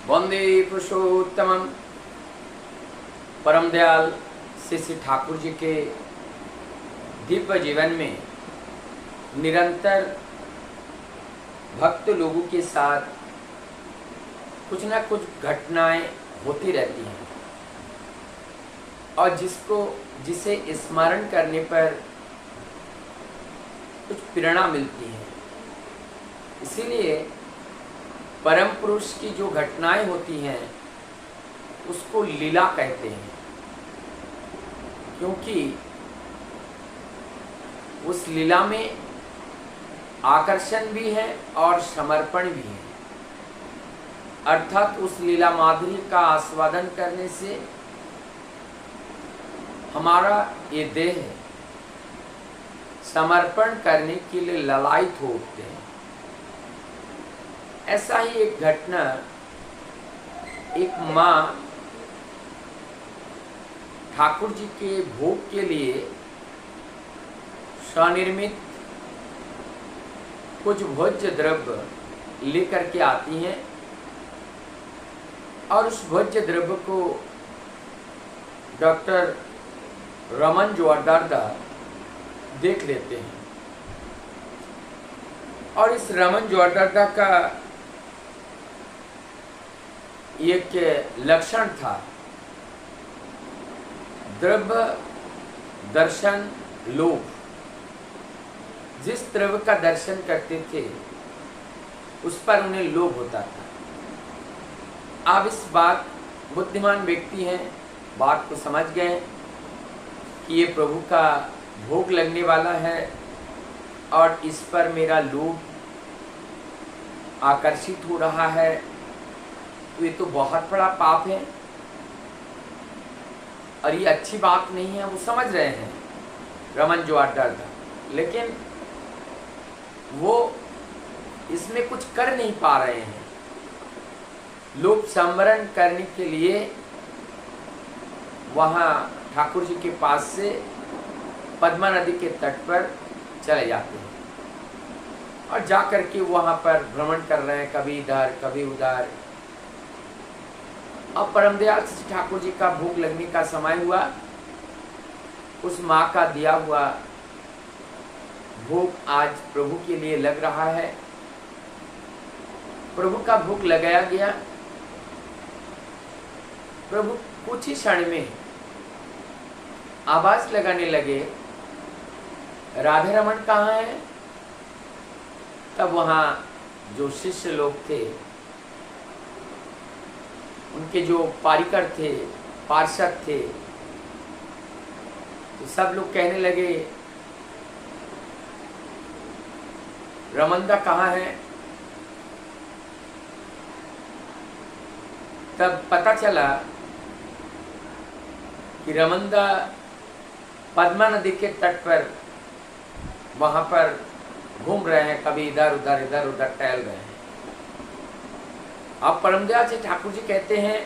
वंदे पुरुषोत्तमम। परम दयाल श्री ठाकुर जी के दिव्य जीवन में निरंतर भक्त लोगों के साथ कुछ ना कुछ घटनाएं होती रहती हैं और जिसे स्मरण करने पर कुछ प्रेरणा मिलती है। इसीलिए परम पुरुष की जो घटनाएं होती हैं उसको लीला कहते हैं, क्योंकि उस लीला में आकर्षण भी है और समर्पण भी है। अर्थात उस लीला माधुरी का आस्वादन करने से हमारा ये देह समर्पण करने के लिए ललायित हो उठते हैं। ऐसा ही एक घटना, एक माँ ठाकुर जी के भोग के लिए स्वनिर्मित कुछ भोज्य द्रव्य लेकर के आती हैं और उस भोज्य द्रव्य को डॉक्टर रमन जोरदारदा देख लेते हैं और इस रमन जोरदारदा का एक लक्षण था द्रव्य दर्शन लोभ। जिस द्रव्य का दर्शन करते थे उस पर उन्हें लोभ होता था। आप इस बात बुद्धिमान व्यक्ति हैं, बात को समझ गए कि ये प्रभु का भोग लगने वाला है और इस पर मेरा लोभ आकर्षित हो रहा है, तो ये तो बहुत बड़ा पाप है और ये अच्छी बात नहीं है। वो समझ रहे हैं रमन जोरदारदा, लेकिन वो इसमें कुछ कर नहीं पा रहे हैं। लोभ संवरण करने के लिए वहाँ ठाकुर जी के पास से पद्मा नदी के तट पर चले जाते हैं और जा कर के वहाँ पर भ्रमण कर रहे हैं, कभी इधर कभी उधर। अब परम दयाल श्री ठाकुर जी का भोग लगने का समय हुआ। उस माँ का दिया हुआ भोग आज प्रभु के लिए लग रहा है। प्रभु का भोग लगाया गया। प्रभु कुछ ही क्षण में आवाज लगाने लगे, राधे रमन कहाँ है? तब वहाँ जो शिष्य लोग थे, उनके जो पारिकर थे, पार्षद थे, तो सब लोग कहने लगे रमनदा कहाँ है? तब पता चला कि रमनदा पद्मा नदी के तट पर वहाँ पर घूम रहे हैं, कभी इधर उधर टहल रहे हैं। अब परम दयाल से ठाकुर जी कहते हैं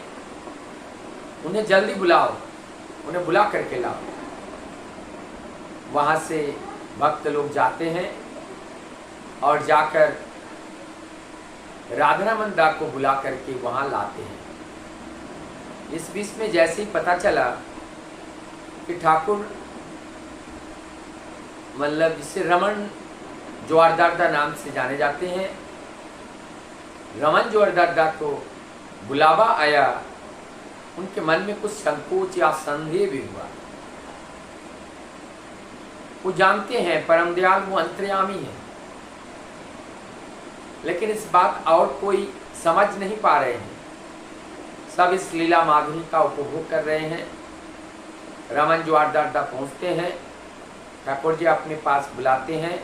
उन्हें जल्दी बुलाओ, उन्हें बुला करके लाओ। वहाँ से भक्त लोग जाते हैं और जाकर राधा रमन दा को बुला करके वहाँ लाते हैं। इस बीच में जैसे ही पता चला कि ठाकुर मतलब जिसे रमन जोरदारदा नाम से जाने जाते हैं, रमन जोरदारदा को बुलावा आया, उनके मन में कुछ संकोच या संदेह भी हुआ। वो जानते हैं परम दयाल वो अंतर्यामी है, लेकिन इस बात और कोई समझ नहीं पा रहे हैं। सब इस लीला माधुरी का उपभोग कर रहे हैं। रमन जोरदारदा पहुँचते हैं, ठाकुर जी अपने पास बुलाते हैं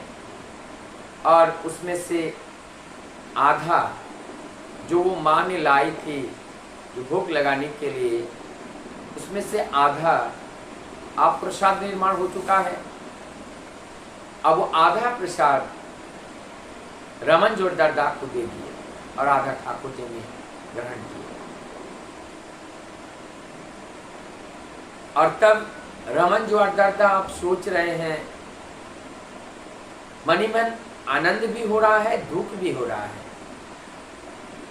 और उसमें से आधा जो वो माँ ने लाई थी जो भोग लगाने के लिए, उसमें से आधा आप प्रसाद निर्माण हो चुका है। अब वो आधा प्रसाद रमन जोरदारदा को दे दिए और आधा ठाकुर जी ने ग्रहण किया। और तब रमन जोरदारदा आप सोच रहे हैं, मनी मन आनंद भी हो रहा है, दुख भी हो रहा है।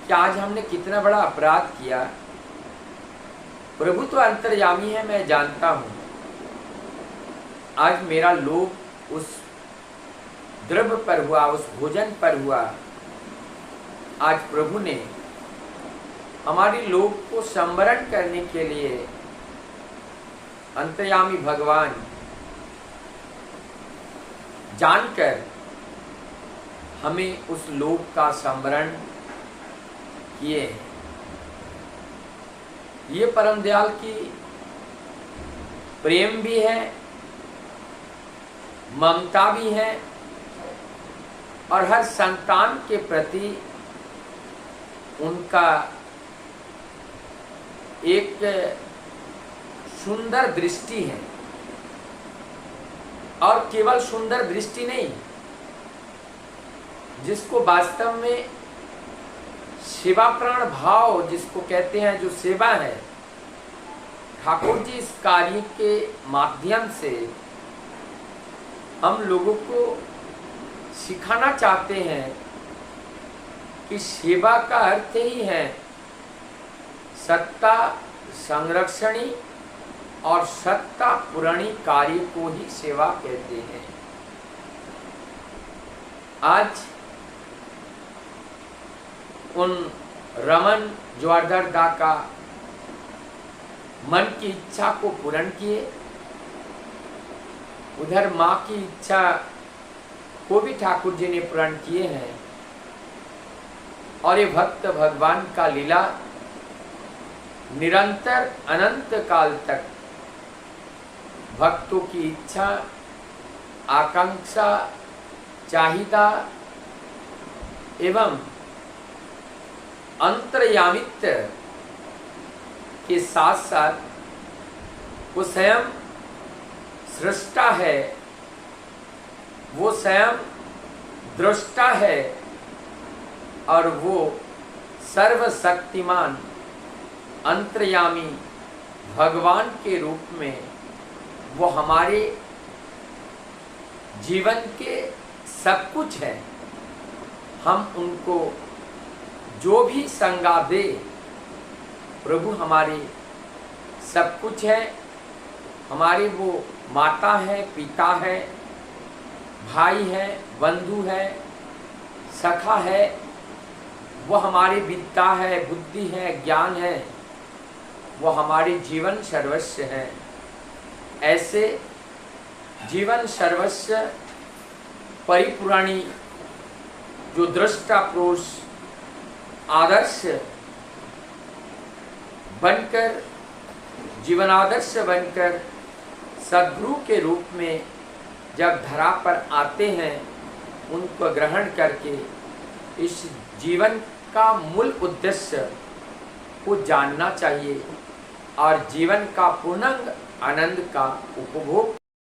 कि आज हमने कितना बड़ा अपराध किया। प्रभु तो अंतर्यामी है, मैं जानता हूं। आज मेरा लोभ उस द्रव्य पर हुआ, उस भोजन पर हुआ। आज प्रभु ने हमारी लोभ को संवरण करने के लिए अंतर्यामी भगवान जानकर हमें उस लोभ का संवरण किए। ये परम दयाल की प्रेम भी है, ममता भी है, और हर संतान के प्रति उनका एक सुंदर दृष्टि है। और केवल सुंदर दृष्टि नहीं, जिसको वास्तव में सेवा प्राण भाव जिसको कहते हैं, जो सेवा है, ठाकुर जी इस कार्य के माध्यम से हम लोगों को सिखाना चाहते हैं कि सेवा का अर्थ ही है सत्ता संरक्षणी और सत्ता पुराणी कार्य को ही सेवा कहते हैं। आज उन रमन ज्वारदार दा का मन की इच्छा को पूर्ण किए, उधर माँ की इच्छा को भी ठाकुर जी ने पूर्ण किए हैं। और ये भक्त भगवान का लीला निरंतर अनंत काल तक भक्तों की इच्छा, आकांक्षा, चाहिदा एवं अंतर्यामित्व के साथ साथ वो स्वयं सृष्टा है, वो स्वयं दृष्टा है, और वो सर्वशक्तिमान अंतर्यामी भगवान के रूप में वो हमारे जीवन के सब कुछ है। हम उनको जो भी संगा दे, प्रभु हमारे सब कुछ है। हमारे वो माता है, पिता है, भाई है, बंधु है, सखा है, वो हमारी विद्या है, बुद्धि है, ज्ञान है, वो हमारी जीवन सर्वस्व है। ऐसे जीवन सर्वस्व परिपुराणी जो दृष्टा पुरुष आदर्श बनकर, जीवन आदर्श बनकर सद्गुरु के रूप में जब धरा पर आते हैं, उनको ग्रहण करके इस जीवन का मूल उद्देश्य को जानना चाहिए और जीवन का पूर्णांग आनंद का उपभोग